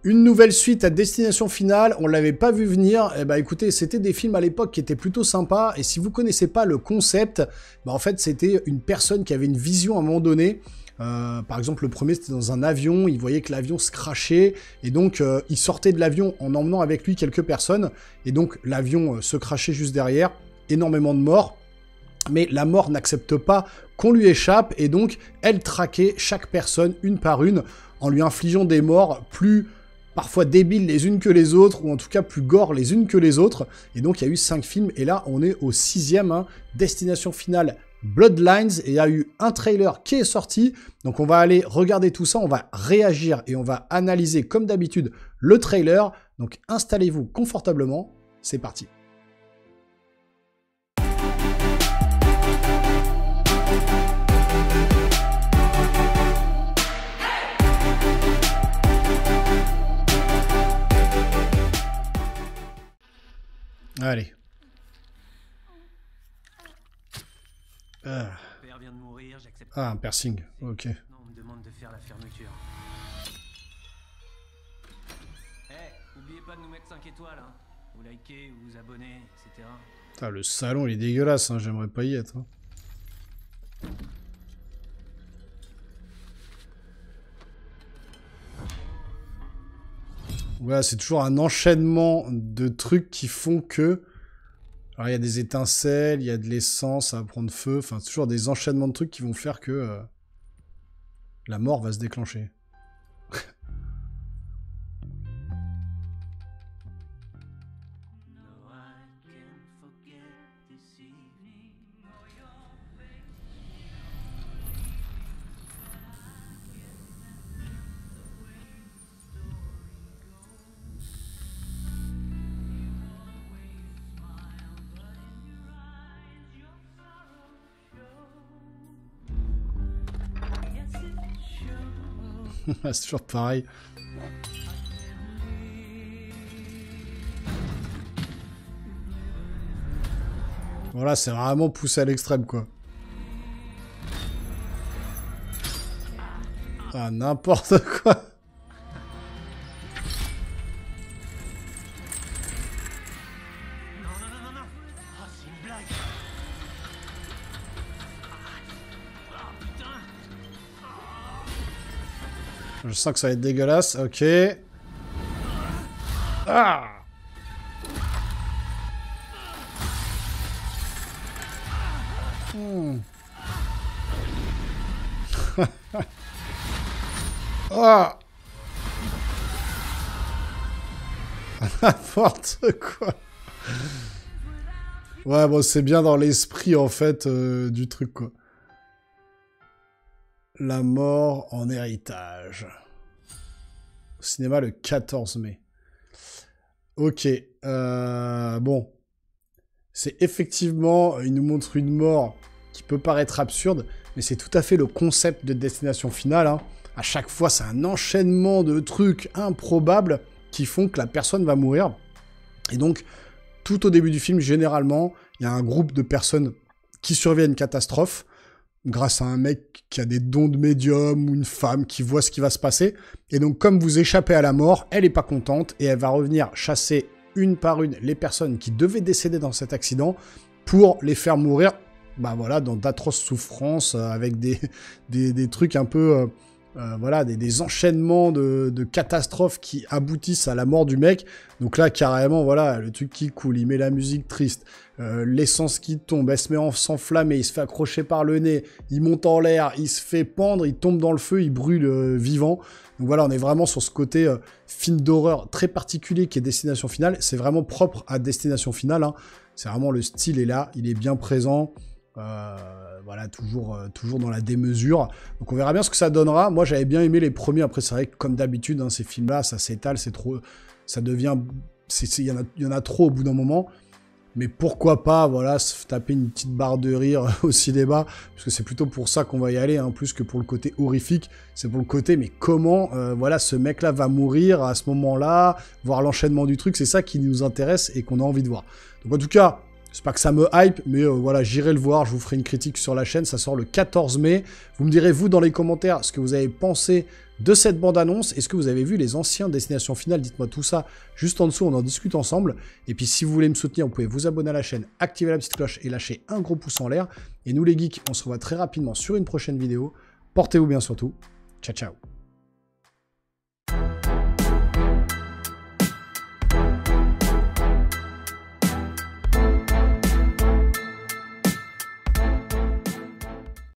Une nouvelle suite à Destination Finale, on l'avait pas vu venir. Eh ben, écoutez, c'était des films à l'époque qui étaient plutôt sympas. Et si vous connaissez pas le concept, en fait, c'était une personne qui avait une vision à un moment donné. Par exemple, le premier, c'était dans un avion. Il voyait que l'avion se crachait. Et donc, il sortait de l'avion en emmenant avec lui quelques personnes. Et donc, l'avion se crachait juste derrière. Énormément de morts. Mais la mort n'accepte pas qu'on lui échappe. Et donc, elle traquait chaque personne, une par une, en lui infligeant des morts plus... parfois débiles les unes que les autres, ou en tout cas plus gore les unes que les autres. Et donc il y a eu 5 films, et là on est au 6e, hein, Destination Finale Bloodlines, et il y a eu un trailer qui est sorti, donc on va aller regarder tout ça, on va réagir, et on va analyser comme d'habitude le trailer, donc installez-vous confortablement, c'est parti. Allez. Père vient de mourir, j'accepte. Ah, un piercing, ok. Non, on me demande de faire la fermeture. N'oubliez pas de nous mettre 5 étoiles, hein. Vous likez, vous vous abonnez, etc. Putain, le salon il est dégueulasse, hein, j'aimerais pas y être. Hein. Voilà, c'est toujours un enchaînement de trucs qui font que... Alors, il y a des étincelles, il y a de l'essence, ça va prendre feu. Enfin, c'est toujours des enchaînements de trucs qui vont faire que... la mort va se déclencher. C'est toujours pareil. Voilà, c'est vraiment poussé à l'extrême, quoi. Ah, n'importe quoi. Je sens que ça va être dégueulasse. Ok. Ah. Ah. N'importe quoi. Ouais, bon, c'est bien dans l'esprit, en fait, du truc, quoi. La mort en héritage. Au cinéma le 14 mai. Ok. Bon. C'est effectivement... Il nous montre une mort qui peut paraître absurde, mais c'est tout à fait le concept de Destination Finale. Hein. À chaque fois, c'est un enchaînement de trucs improbables qui font que la personne va mourir. Et donc, tout au début du film, généralement, il y a un groupe de personnes qui survivent à une catastrophe, grâce à un mec qui a des dons de médium ou une femme qui voit ce qui va se passer. Et donc, comme vous échappez à la mort, elle est pas contente et elle va revenir chasser une par une les personnes qui devaient décéder dans cet accident pour les faire mourir, bah voilà, dans d'atroces souffrances, avec des trucs un peu... voilà, des enchaînements de catastrophes qui aboutissent à la mort du mec. Donc là, carrément, voilà, le truc qui coule, il met la musique triste, l'essence qui tombe, elle se met à s'enflammer, il se fait accrocher par le nez, il monte en l'air, il se fait pendre, il tombe dans le feu, il brûle vivant. Donc voilà, on est vraiment sur ce côté film d'horreur très particulier qui est Destination Finale. C'est vraiment propre à Destination Finale, hein. C'est vraiment le style est là, il est bien présent. Voilà, toujours dans la démesure. Donc on verra bien ce que ça donnera. Moi, j'avais bien aimé les premiers. Après, c'est vrai que comme d'habitude, hein, ces films-là, ça s'étale, c'est trop... Ça devient... Il y en a trop au bout d'un moment. Mais pourquoi pas, voilà, se taper une petite barre de rire au cinéma, parce que c'est plutôt pour ça qu'on va y aller, hein, plus que pour le côté horrifique. C'est pour le côté, mais comment, voilà, ce mec-là va mourir à ce moment-là, voir l'enchaînement du truc, c'est ça qui nous intéresse et qu'on a envie de voir. Donc en tout cas... C'est pas que ça me hype, mais voilà, j'irai le voir, je vous ferai une critique sur la chaîne, ça sort le 14 mai. Vous me direz, vous, dans les commentaires, ce que vous avez pensé de cette bande-annonce. Est-ce que vous avez vu les anciens Destination Finale? Dites-moi tout ça juste en dessous, on en discute ensemble. Et puis, si vous voulez me soutenir, vous pouvez vous abonner à la chaîne, activer la petite cloche et lâcher un gros pouce en l'air. Et nous, les geeks, on se revoit très rapidement sur une prochaine vidéo. Portez-vous bien surtout. Ciao, ciao.